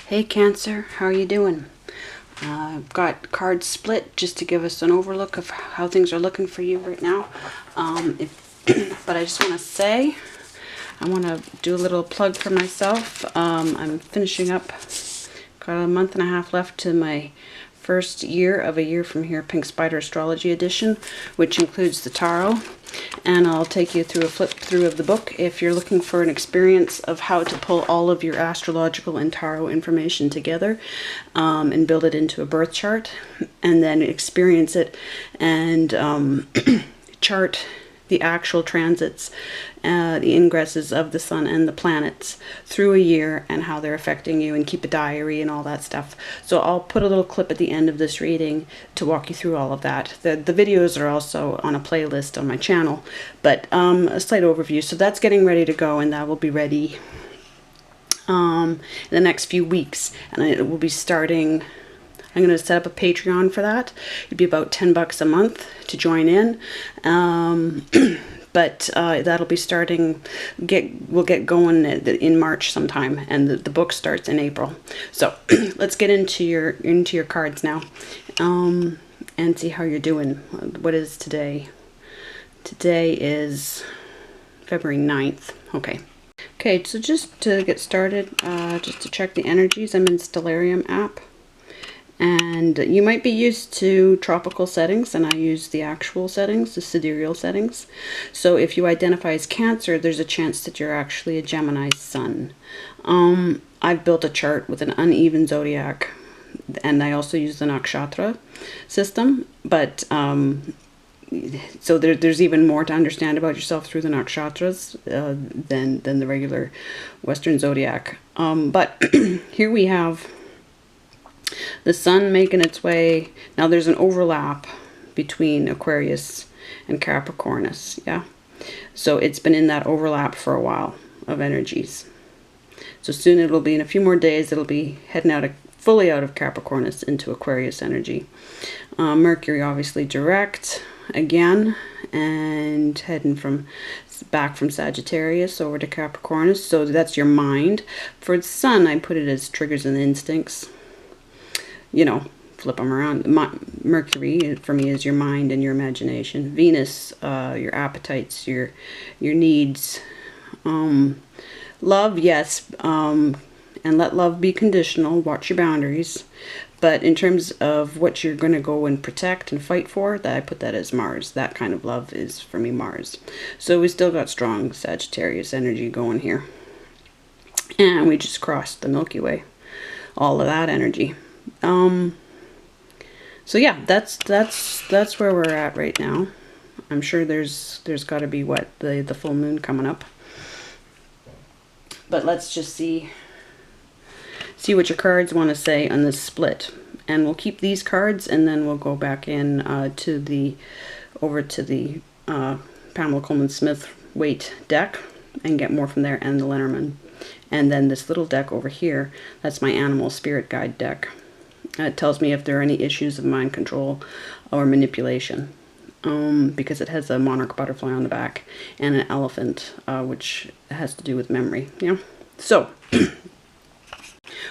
Hey Cancer, how are you doing? I've got cards split just to give us an overlook of how things are looking for you right now. But I just want to say, I want to do a little plug for myself. I'm finishing up, got a month and a half left to my first year of A Year From Here Pink Spider Astrology Edition, which includes the tarot. And I'll take you through a flip through of the book if you're looking for an experience of how to pull all of your astrological and tarot information together and build it into a birth chart, and then experience it and chart the actual transits, the ingresses of the sun and the planets through a year and how they're affecting you, and keep a diary and all that stuff. So I'll put a little clip at the end of this reading to walk you through all of that. The videos are also on a playlist on my channel, but a slight overview. So that's getting ready to go, and that will be ready in the next few weeks, and it will be starting. I'm going to set up a Patreon for that. It'd be about $10 a month to join in. But that'll be starting, we'll get going in March sometime, and the book starts in April. So let's get into your cards now, and see how you're doing. What is today? Today is February 9th. Okay, so just to get started, just to check the energies, I'm in Stellarium app. And you might be used to tropical settings, and I use the actual settings, the sidereal settings. So if you identify as Cancer, there's a chance that you're actually a Gemini sun. I've built a chart with an uneven zodiac, and I also use the nakshatra system. But so there's even more to understand about yourself through the nakshatras than the regular Western zodiac. But here we have the sun making its way. Now there's an overlap between Aquarius and Capricornus, yeah? So it's been in that overlap for a while of energies. So soon it'll be, in a few more days, it'll be heading fully out of Capricornus into Aquarius energy. Mercury obviously direct again, and heading back from Sagittarius over to Capricornus. So that's your mind. For the sun, I put it as triggers and instincts. You know, flip them around. Mercury for me is your mind and your imagination. Venus, your appetites, your needs. Love, yes, and let love be conditional. Watch your boundaries. But in terms of what you're going to go and protect and fight for, I put that as Mars. That kind of love is for me Mars. So we still got strong Sagittarius energy going here, and we just crossed the Milky Way. All of that energy. So yeah, that's where we're at right now. I'm sure there's got to be the full moon coming up. But let's just see what your cards want to say on this split, and we'll keep these cards, and then we'll go back in over to the Pamela Coleman Smith Waite deck and get more from there, and the Lenormand, and then this little deck over here. That's my animal spirit guide deck. It tells me if there are any issues of mind control or manipulation, because it has a monarch butterfly on the back and an elephant, which has to do with memory. Yeah. So,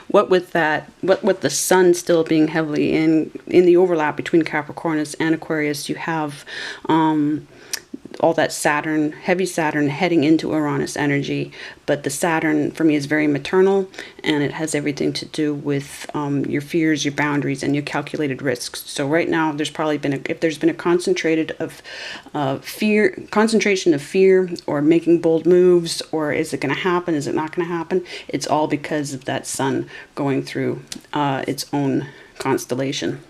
what with the sun still being heavily in the overlap between Capricornus and Aquarius, you have all that Saturn, heavy Saturn heading into Uranus energy. But the Saturn for me is very maternal, and it has everything to do with your fears, your boundaries, and your calculated risks. So right now there's probably been if there's been a concentration of fear, or making bold moves, or is it going to happen, is it not going to happen, it's all because of that sun going through its own constellation.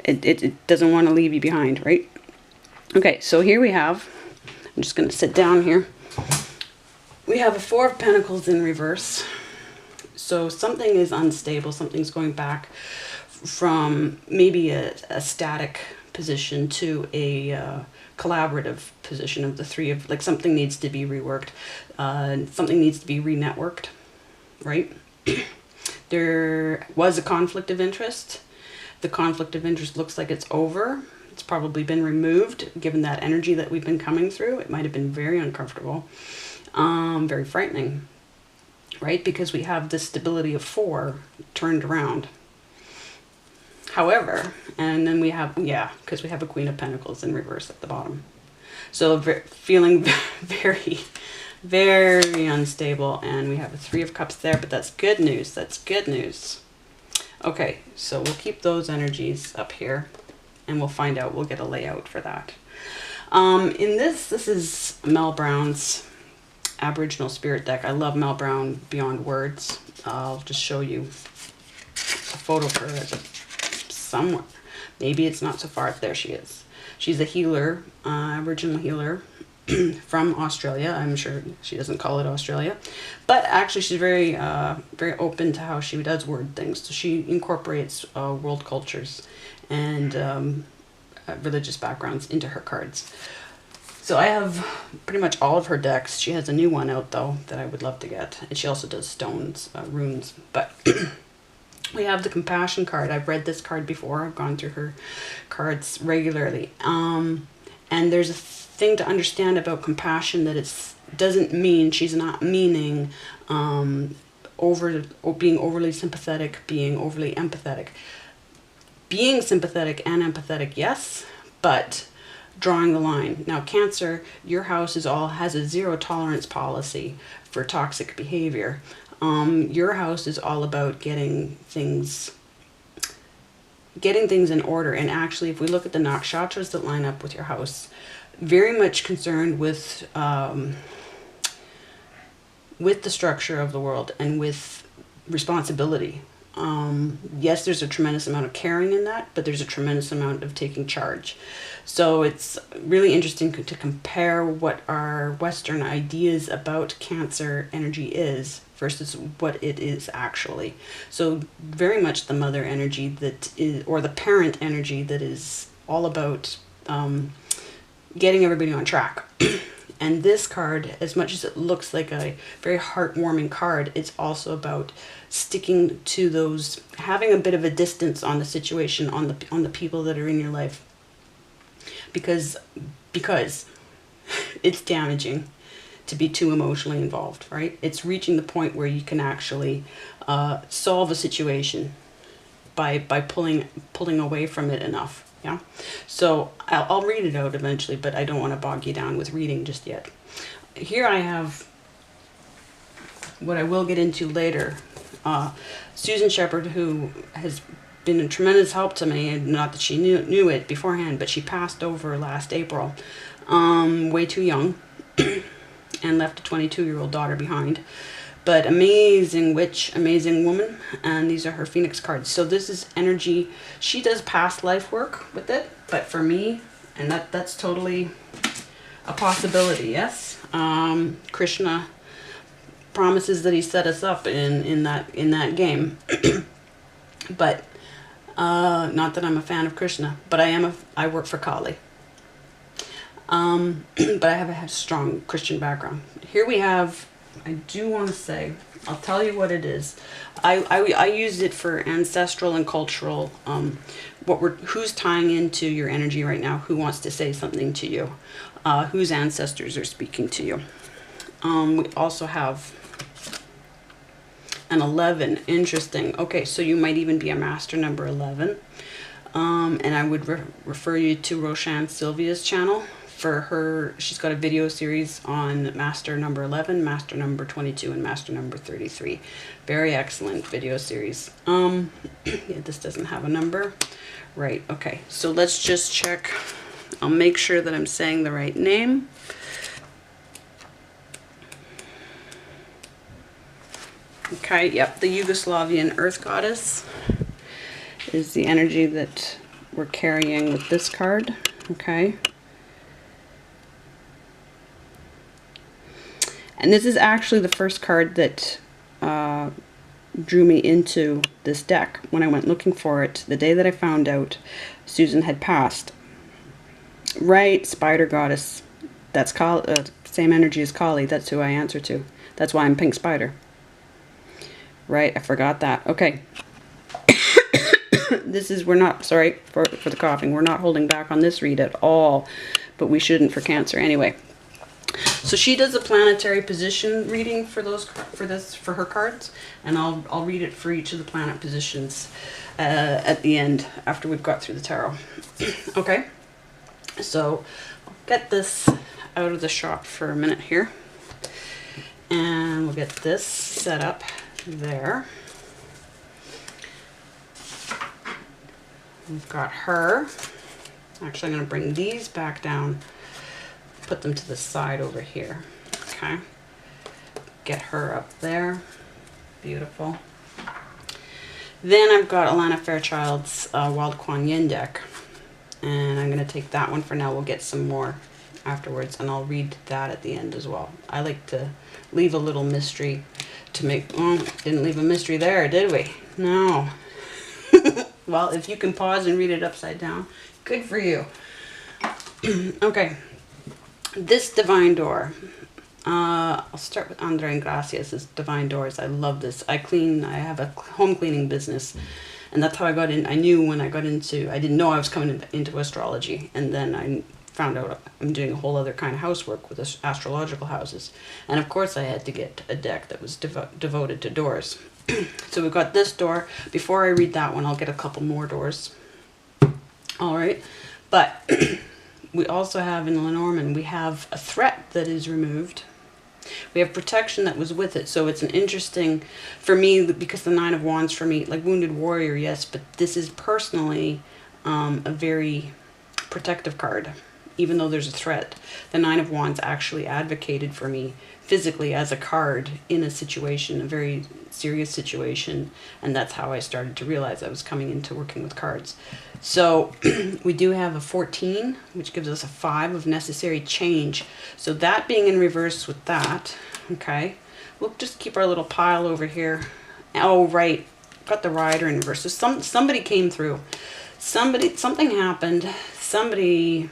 It doesn't want to leave you behind, right? Okay, so here we have, I'm just going to sit down here. We have a Four of Pentacles in reverse. So something is unstable. Something's going back from maybe a static position to a collaborative position of the three of, like, something needs to be reworked. Something needs to be re-networked, right? There was a conflict of interest. The conflict of interest looks like it's over. It's probably been removed, given that energy that we've been coming through. It might have been very uncomfortable, very frightening. right? Because we have the stability of 4 turned around. However, and then we have, yeah, because we have a Queen of Pentacles in reverse at the bottom. So feeling very, very unstable. And we have a 3 of Cups there, but that's good news. That's good news. Okay, so we'll keep those energies up here and we'll find out. We'll get a layout for that. In this is Mel Brown's Aboriginal Spirit deck. I love Mel Brown beyond words. I'll just show you a photo of her somewhere. Maybe it's not so far. There she is. She's a healer, Aboriginal healer from Australia. I'm sure she doesn't call it Australia, but actually she's very, very open to how she does word things. So she incorporates world cultures and religious backgrounds into her cards. So I have pretty much all of her decks. She has a new one out though that I would love to get, and she also does stones, runes. But we have the Compassion card. I've read this card before. I've gone through her cards regularly. And there's a thing to understand about compassion, that it doesn't mean, she's not meaning being overly sympathetic, being overly empathetic. Being sympathetic and empathetic, yes, but drawing the line. Now, Cancer, your house has a 0 tolerance policy for toxic behavior. Your house is all about getting things in order. And actually, if we look at the nakshatras that line up with your house, very much concerned with the structure of the world and with responsibility. Yes, there's a tremendous amount of caring in that, but there's a tremendous amount of taking charge. So it's really interesting to compare what our Western ideas about Cancer energy is versus what it is actually. So very much the mother energy that is, or the parent energy that is all about getting everybody on track. And this card, as much as it looks like a very heartwarming card, it's also about sticking to those, having a bit of a distance on the situation, on the people that are in your life, because it's damaging to be too emotionally involved, right? It's reaching the point where you can actually solve a situation by pulling away from it enough. Yeah, so I'll read it out eventually, but I don't want to bog you down with reading just yet. Here I have what I will get into later. Susan Sheppard, who has been a tremendous help to me, and not that she knew it beforehand, but she passed over last April, way too young, and left a 22-year-old daughter behind. But amazing witch, amazing woman, and these are her Phoenix cards. So this is energy. She does past life work with it, but for me, and that's totally a possibility, yes. Krishna promises that he set us up in that game. But not that I'm a fan of Krishna, but I work for Kali. But I have a strong Christian background. Here we have, I do want to say, I'll tell you what it is. I use it for ancestral and cultural, who's tying into your energy right now, who wants to say something to you, whose ancestors are speaking to you. We also have an 11, interesting. Okay, so you might even be a master number 11. And I would refer you to Roshan Sylvia's channel. For her, she's got a video series on master number 11, master number 22, and master number 33. Very excellent video series. Yeah, this doesn't have a number. Right, okay. So let's just check. I'll make sure that I'm saying the right name. Okay, yep, the Yugoslavian Earth Goddess is the energy that we're carrying with this card. Okay. And this is actually the first card that drew me into this deck when I went looking for it the day that I found out Susan had passed. Right, Spider Goddess. That's same energy as Kali. That's who I answer to. That's why I'm Pink Spider. Right, I forgot that. Okay. We're not, sorry for the coughing. We're not holding back on this read at all, but we shouldn't for Cancer anyway. So she does a planetary position reading for those for her cards, and I'll read it for each of the planet positions at the end after we've got through the tarot. Okay, so I'll get this out of the shop for a minute here, and we'll get this set up there. We've got her. Actually, I'm going to bring these back down, put them to the side over here. Okay. Get her up there. Beautiful. Then I've got Alana Fairchild's Wild Kuan Yin deck. And I'm going to take that one for now. We'll get some more afterwards, and I'll read that at the end as well. I like to leave a little mystery to make... Oh, didn't leave a mystery there, did we? No. Well, if you can pause and read it upside down, good for you. Okay. This Divine Door. I'll start with Andre Engracia's Divine Doors. I love this. I have a home cleaning business, and that's how I got in. I knew when I got into, I didn't know I was coming into astrology, and then I found out I'm doing a whole other kind of housework with astrological houses. And of course I had to get a deck that was devoted to doors. So we've got this door. Before I read that one, I'll get a couple more doors. All right. But we also have in Lenormand, we have a threat that is removed. We have protection that was with it. So it's an interesting, for me, because the Nine of Wands for me, like Wounded Warrior, yes, but this is personally a very protective card. Even though there's a threat, the Nine of Wands actually advocated for me physically as a card in a situation, a very serious situation, and that's how I started to realize I was coming into working with cards. So we do have a 14, which gives us a 5 of necessary change. So that being in reverse with that, okay, we'll just keep our little pile over here. Oh, right, got the Rider in reverse. So somebody came through. Something happened. Somebody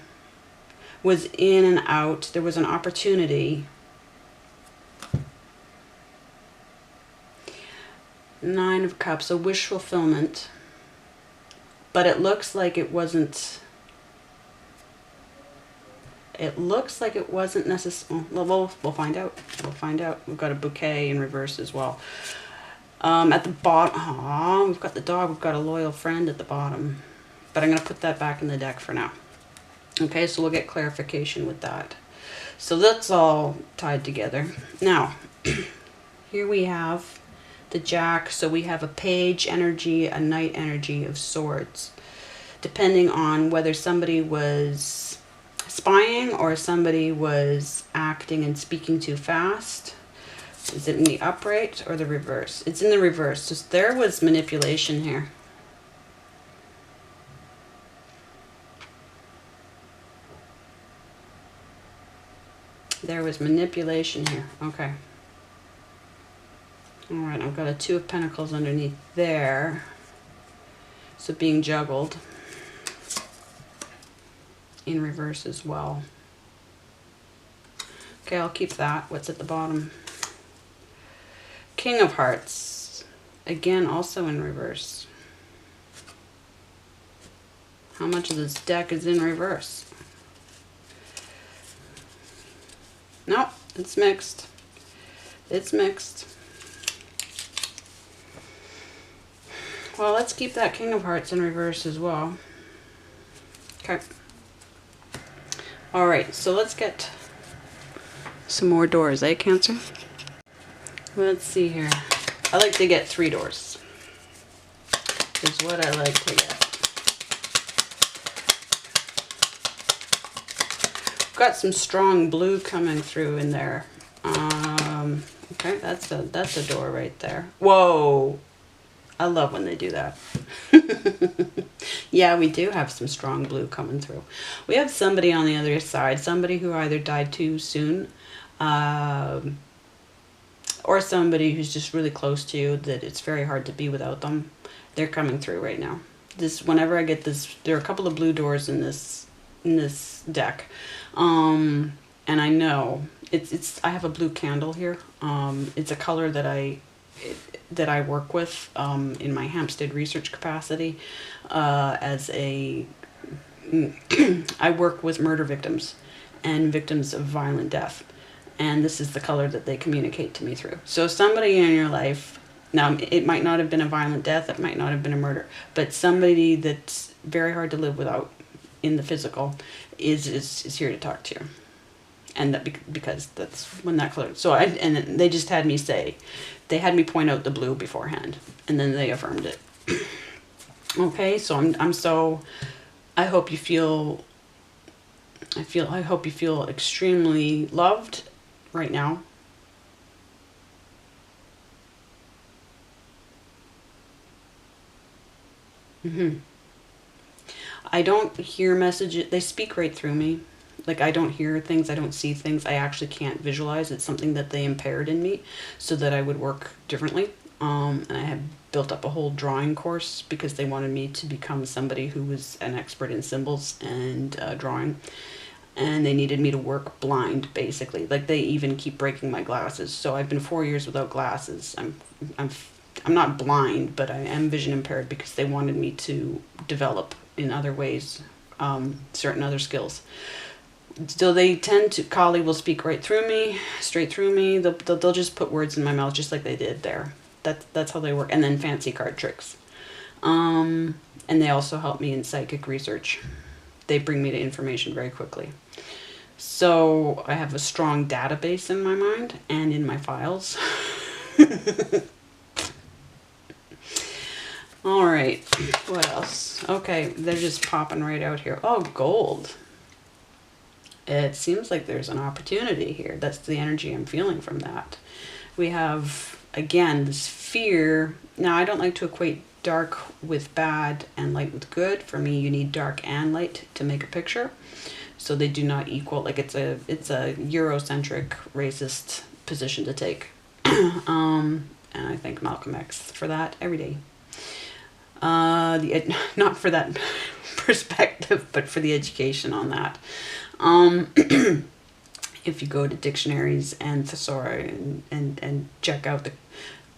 was in and out. There was an opportunity. Nine of Cups, a wish fulfillment. But it looks like it wasn't. It looks like it wasn't necessary. We'll find out. We'll find out. We've got a bouquet in reverse as well. At the bottom, we've got the dog. We've got a loyal friend at the bottom. But I'm going to put that back in the deck for now. Okay, so we'll get clarification with that. So that's all tied together. Now, here we have the Jack. So we have a Page energy, a Knight energy of Swords. Depending on whether somebody was spying or somebody was acting and speaking too fast. Is it in the upright or the reverse? It's in the reverse. So there was manipulation here. There was manipulation here. Okay. All right, I've got a Two of Pentacles underneath there. So being juggled in reverse as well. Okay, I'll keep that. What's at the bottom? King of Hearts. Again, also in reverse. How much of this deck is in reverse? No, it's mixed. It's mixed. Well, let's keep that King of Hearts in reverse as well. Okay. All right, so let's get some more doors, eh, Cancer? Let's see here. I like to get 3 doors. Is what I like to get. Got some strong blue coming through in there. Okay, that's a door right there. Whoa, I love when they do that. Yeah, we do have some strong blue coming through. We have somebody on the other side, somebody who either died too soon, or somebody who's just really close to you that it's very hard to be without them. They're coming through right now. Whenever I get this, there are a couple of blue doors in this deck. And I know I have a blue candle here. It's a color that I work with in my Hampstead research capacity I work with murder victims and victims of violent death. and this is the color that they communicate to me through. So somebody in your life, now it might not have been a violent death, it might not have been a murder, but somebody that's very hard to live without in the physical is here to talk to you. And that because that's when that color. So and they just had me say, they had me point out the blue beforehand, and then they affirmed it. Okay, so I'm so, I hope you feel, I hope you feel extremely loved right now. I don't hear messages, they speak right through me. Like, I don't hear things, I don't see things, I actually can't visualize. It's something that they impaired in me so that I would work differently. And I had built up a whole drawing course because they wanted me to become somebody who was an expert in symbols and drawing. And they needed me to work blind, basically. Like, they even keep breaking my glasses. So I've been 4 years without glasses. I'm not blind, but I am vision impaired because they wanted me to develop in other ways, certain other skills. So they tend to, Kali will speak right through me, straight through me. They'll just put words in my mouth just like they did there. That's how they work. And then fancy card tricks. And they also help me in psychic research. They bring me to information very quickly. So I have a strong database in my mind and in my files. All right, what else? Okay, they're just popping right out here. Oh, gold. It seems like there's an opportunity here. That's the energy I'm feeling from that. We have, again, this fear. Now, I don't like to equate dark with bad and light with good. For me, you need dark and light to make a picture. So they do not equal. Like, it's a Eurocentric, racist position to take. And I thank Malcolm X for that every day. Not for that perspective, but for the education on that. If you go to dictionaries and thesaurus and check out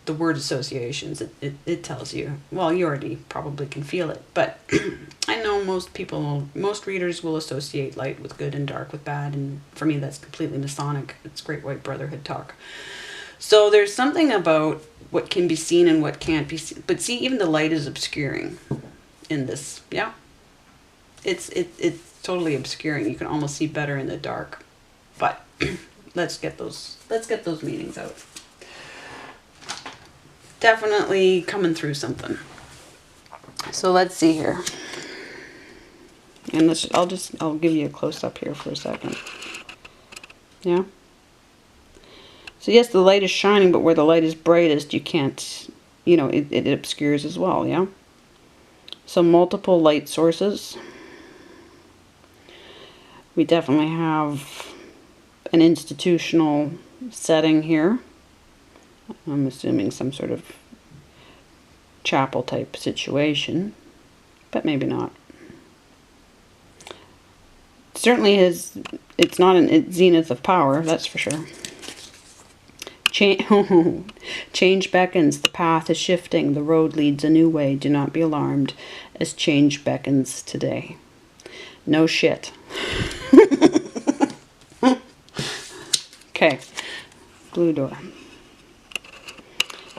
the word associations, it tells you, well, you already probably can feel it, but I know most readers will associate light with good and dark with bad, and for me that's completely Masonic. It's Great White Brotherhood talk. So there's something about what can be seen and what can't be seen. But see, even the light is obscuring in this. Yeah. It's totally obscuring. You can almost see better in the dark. But let's get those meanings out. Definitely coming through something. So let's see here. And I'll give you a close up here for a second. Yeah. So yes, the light is shining, but where the light is brightest, you can't, it obscures as well, yeah? So multiple light sources. We definitely have an institutional setting here. I'm assuming some sort of chapel type situation, but maybe not. Certainly it's not an zenith of power, that's for sure. Change beckons, the path is shifting, the road leads a new way. Do not be alarmed as change beckons today. No shit. Okay, blue door.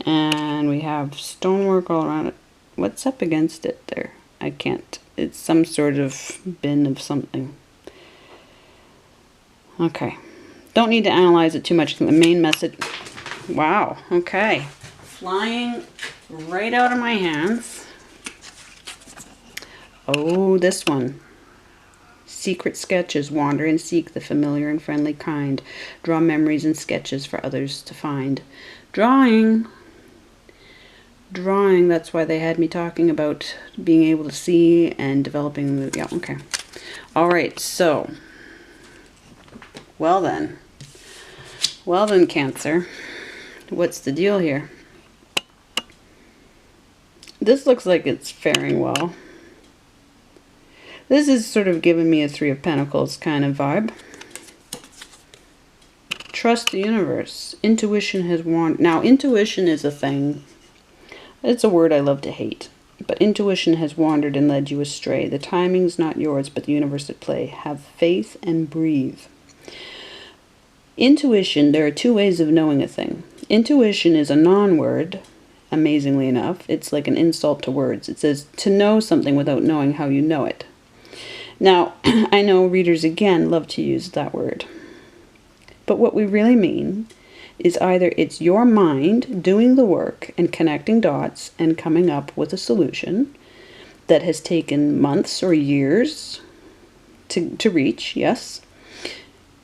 And we have stonework all around it. What's up against it there? I can't. It's some sort of bin of something. Okay. Don't need to analyze it too much. The main message... Wow, okay. Flying right out of my hands. Oh, this one. Secret sketches. Wander and seek the familiar and friendly kind. Draw memories and sketches for others to find. Drawing. That's why they had me talking about being able to see and developing the... Yeah, okay. All right, so... Well then, Cancer. What's the deal here? This looks like it's faring well. This is sort of giving me a Three of Pentacles kind of vibe. Trust the universe. Intuition has wandered. Now, intuition is a thing. It's a word I love to hate. But intuition has wandered and led you astray. The timing's not yours, but the universe at play. Have faith and breathe. Intuition, there are two ways of knowing a thing. Intuition is a non-word, amazingly enough. It's like an insult to words. It says to know something without knowing how you know it. Now, I know readers, again, love to use that word. But what we really mean is either it's your mind doing the work and connecting dots and coming up with a solution that has taken months or years to reach, yes.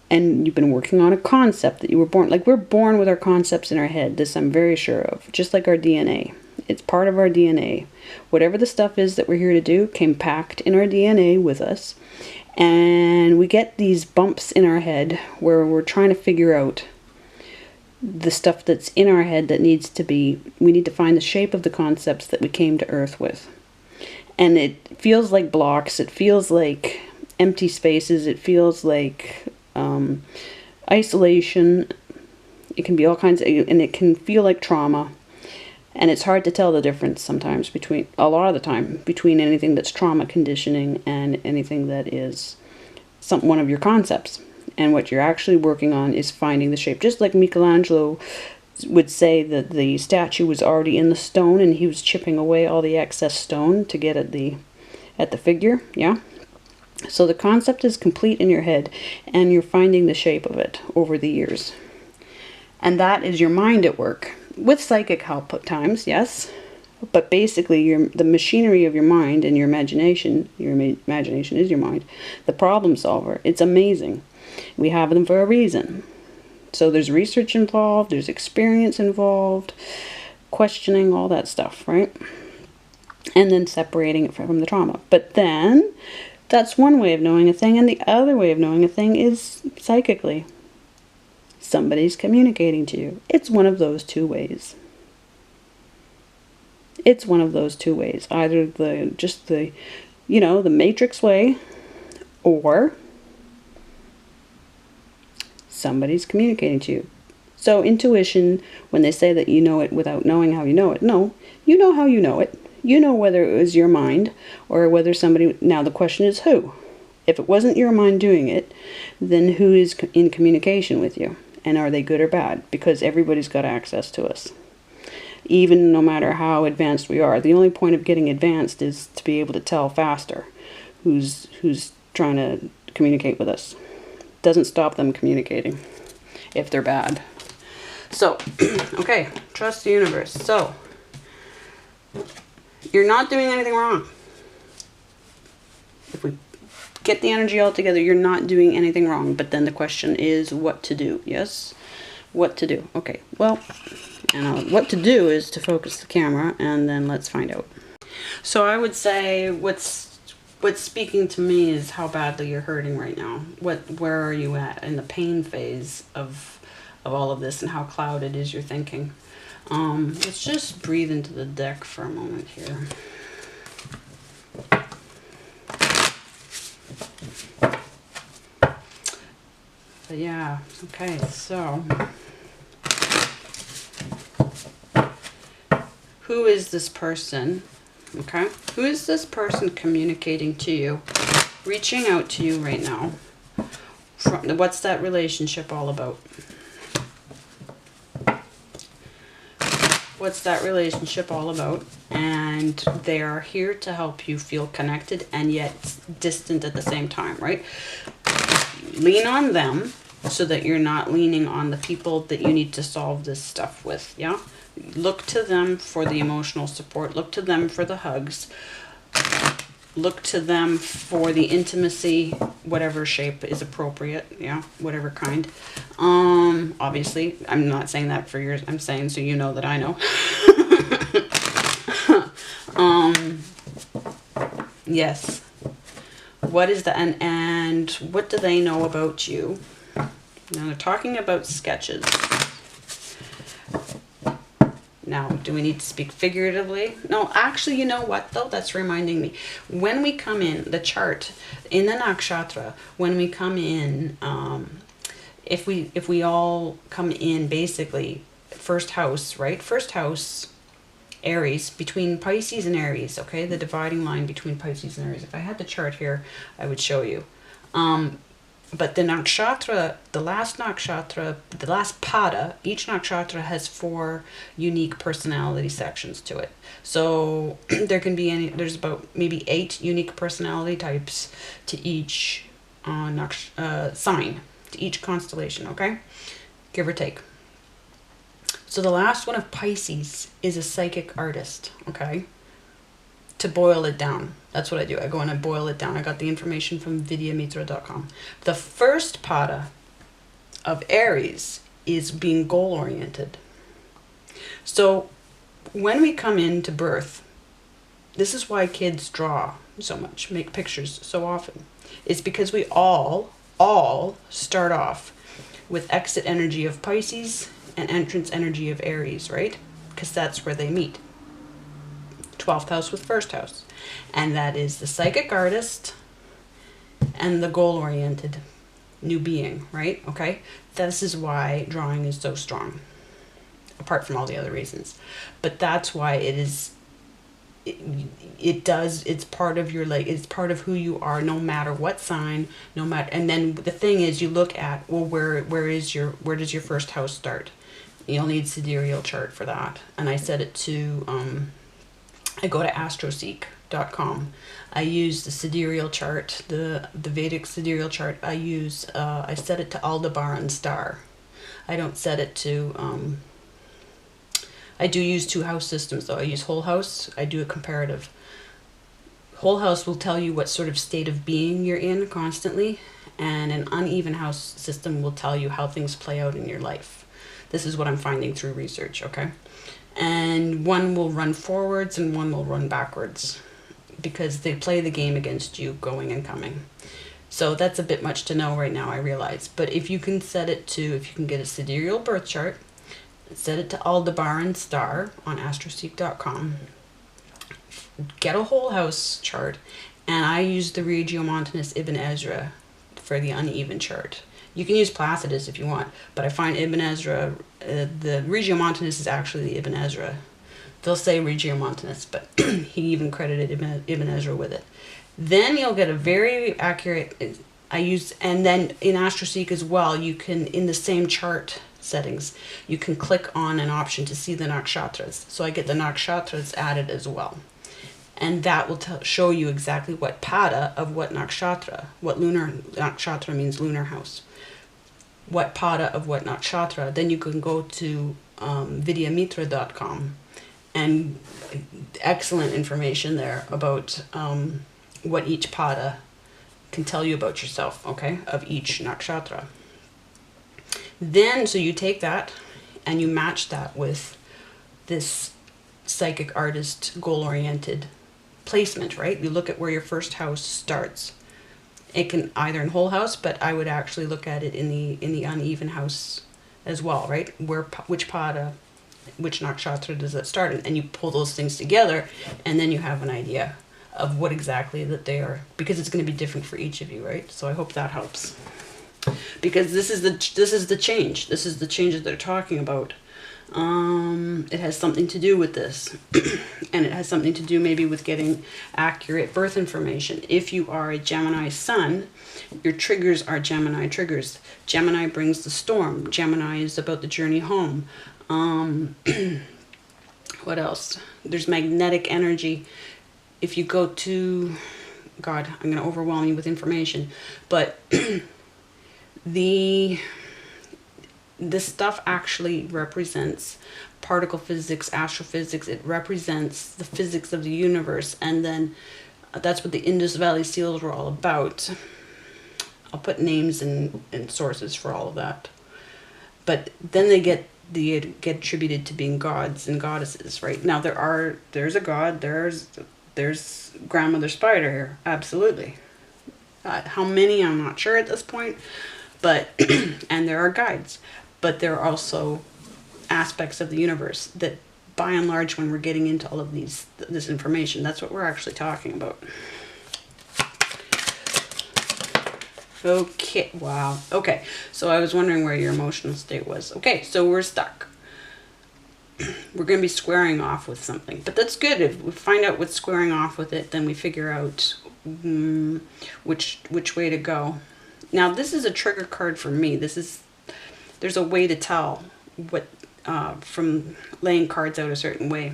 And you've been working on a concept that you were born, like we're born with our concepts in our head. This I'm very sure of, just like our DNA. It's part of our DNA. Whatever the stuff is that we're here to do came packed in our DNA with us. And we get these bumps in our head where we're trying to figure out the stuff that's in our head that needs to be, we need to find the shape of the concepts that we came to Earth with. And it feels like blocks. It feels like empty spaces. It feels like isolation. It can be all kinds of, and it can feel like trauma. And it's hard to tell the difference sometimes between, a lot of the time, between anything that's trauma conditioning and anything that is one of your concepts. And what you're actually working on is finding the shape. Just like Michelangelo would say that the statue was already in the stone and he was chipping away all the excess stone to get at the figure, yeah? So the concept is complete in your head and you're finding the shape of it over the years. And that is your mind at work. With psychic help at times, yes. But basically, the machinery of your mind and your imagination is your mind, the problem solver. It's amazing. We have them for a reason. So there's research involved, there's experience involved, questioning, all that stuff, right? And then separating it from the trauma. But then, that's one way of knowing a thing, and the other way of knowing a thing is psychically. Somebody's communicating to you. It's one of those two ways. It's one of those two ways. Either the matrix way, or somebody's communicating to you. So intuition, when they say that you know it without knowing how you know it, no, you know how you know it. You know whether it was your mind or whether somebody, now the question is who? If it wasn't your mind doing it, then who is in communication with you? And are they good or bad? Because everybody's got access to us. Even no matter how advanced we are. The only point of getting advanced is to be able to tell faster who's trying to communicate with us. Doesn't stop them communicating if they're bad. So, okay, trust the universe. So, you're not doing anything wrong. If we get the energy all together, you're not doing anything wrong. But then the question is what to do. Yes? What to do. Okay, well, what to do is to focus the camera, and then let's find out. So I would say what's speaking to me is how badly you're hurting right now. Where are you at in the pain phase of all of this, and how clouded is your thinking? Let's just breathe into the deck for a moment here. But yeah, okay, so who is this person? Okay, who is this person communicating to you, reaching out to you right now? What's that relationship all about? What's that relationship all about? And they are here to help you feel connected and yet distant at the same time, right? Lean on them so that you're not leaning on the people that you need to solve this stuff with, yeah? Look to them for the emotional support. Look to them for the hugs. Look to them for the intimacy, whatever shape is appropriate, yeah, whatever kind. Obviously, I'm not saying that for yours. I'm saying so you know that I know. Yes. What is the, and what do they know about you? Now they're talking about sketches. Now, do we need to speak figuratively? No, actually, you know what, though? That's reminding me. When we come in, the chart, in the nakshatra, when we come in, if we all come in, basically, first house, right? First house, Aries, between Pisces and Aries, okay? The dividing line between Pisces and Aries. If I had the chart here, I would show you. But the nakshatra, the last nakshatra, the last pada, each nakshatra has 4 unique personality sections to it. So there can be there's about maybe 8 unique personality types to each sign, to each constellation, okay? Give or take. So the last one of Pisces is a psychic artist, okay? To boil it down. That's what I do. I go and I boil it down. I got the information from vidyamitra.com. The first pada of Aries is being goal-oriented. So when we come into birth, this is why kids draw so much, make pictures so often. It's because we all start off with exit energy of Pisces and entrance energy of Aries, right? Because that's where they meet. 12th house with first house. And that is the psychic artist and the goal-oriented new being, right? Okay? This is why drawing is so strong, apart from all the other reasons. But that's why it's part of your, like, it's part of who you are, no matter what sign, no matter. And then the thing is, you look at, well, where does your first house start? You'll need sidereal chart for that. And I set it to I go to astroseek.com. I use the sidereal chart, the Vedic sidereal chart. I set it to Aldebaran star. I don't set it to, I do use 2 house systems though. I use whole house. I do a comparative. Whole house will tell you what sort of state of being you're in constantly, and an uneven house system will tell you how things play out in your life. This is what I'm finding through research, okay? And one will run forwards and one will run backwards because they play the game against you going and coming. So that's a bit much to know right now, I realize. But if you can set it to, if you can get a sidereal birth chart, set it to Aldebaran star on astroseek.com, get a whole house chart, and I use the Regiomontanus Ibn Ezra for the uneven chart. You can use Placidus if you want, but I find Ibn Ezra, the Regiomontanus is actually the Ibn Ezra. They'll say Regiomontanus, but he even credited Ibn Ezra with it. Then you'll get a very accurate, and then in AstroSeek as well, you can, in the same chart settings, you can click on an option to see the nakshatras. So I get the nakshatras added as well. And that will show you exactly what pada of what nakshatra, what lunar nakshatra means lunar house. What pada of what nakshatra. Then you can go to vidyamitra.com, and excellent information there about what each pada can tell you about yourself, okay, of each nakshatra. Then, so you take that and you match that with this psychic artist goal-oriented placement, right? You look at where your first house starts. It can either in whole house, but I would actually look at it in the uneven house as well, right? Which pada, which nakshatra does it start in? And you pull those things together, and then you have an idea of what exactly that they are, because it's going to be different for each of you, right? So I hope that helps, because this is the change. This is the change that they're talking about. It has something to do with this, and it has something to do maybe with getting accurate birth information. If you are a Gemini sun, your triggers are Gemini triggers. Gemini brings the storm. Gemini is about the journey home. What else? There's magnetic energy. If you go to, God, I'm going to overwhelm you with information, but this stuff actually represents particle physics, astrophysics. It represents the physics of the universe, and then that's what the Indus Valley Seals were all about. I'll put names and sources for all of that. But then they get attributed to being gods and goddesses, right? Now there's a god, there's grandmother spider here, absolutely. How many, I'm not sure at this point, but and there are guides, but there are also aspects of the universe that, by and large, when we're getting into all of this information, that's what we're actually talking about. Okay, wow. Okay, so I was wondering where your emotional state was. Okay, so we're stuck. We're going to be squaring off with something, but that's good. If we find out what's squaring off with it, then we figure out which way to go. Now this is a trigger card for me. There's a way to tell what, from laying cards out a certain way,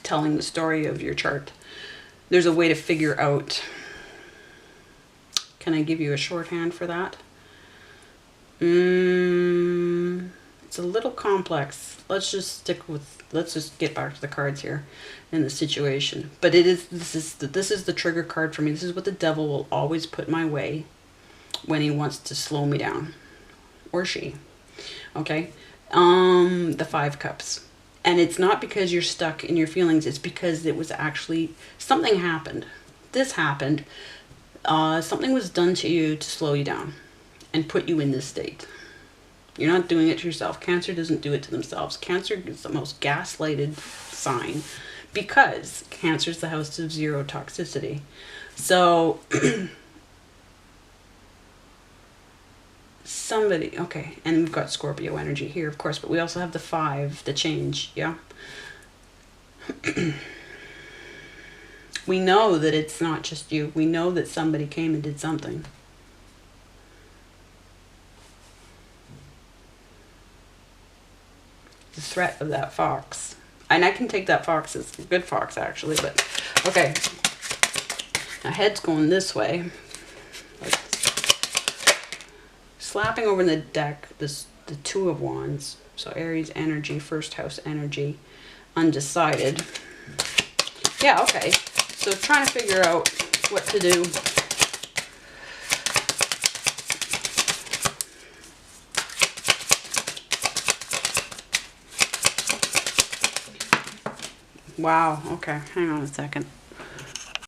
telling the story of your chart. There's a way to figure out. Can I give you a shorthand for that? It's a little complex. Let's just get back to the cards here in the situation. But this is the trigger card for me. This is what the devil will always put my way when he wants to slow me down, or she. Okay? The 5 cups. And it's not because you're stuck in your feelings, it's because it was actually something happened. This happened. Something was done to you to slow you down and put you in this state. You're not doing it to yourself. Cancer doesn't do it to themselves. Cancer is the most gaslighted sign because Cancer is the house of 0 toxicity. So somebody, okay, and we've got Scorpio energy here, of course, but we also have the 5, the change, yeah? We know that it's not just you. We know that somebody came and did something. The threat of that fox. And I can take that fox as a good fox, actually, but okay. Now, head's going this way. Like, slapping over the deck, the 2 of Wands. So Aries energy, first house energy, undecided. Yeah, okay. So trying to figure out what to do. Wow, okay, hang on a second.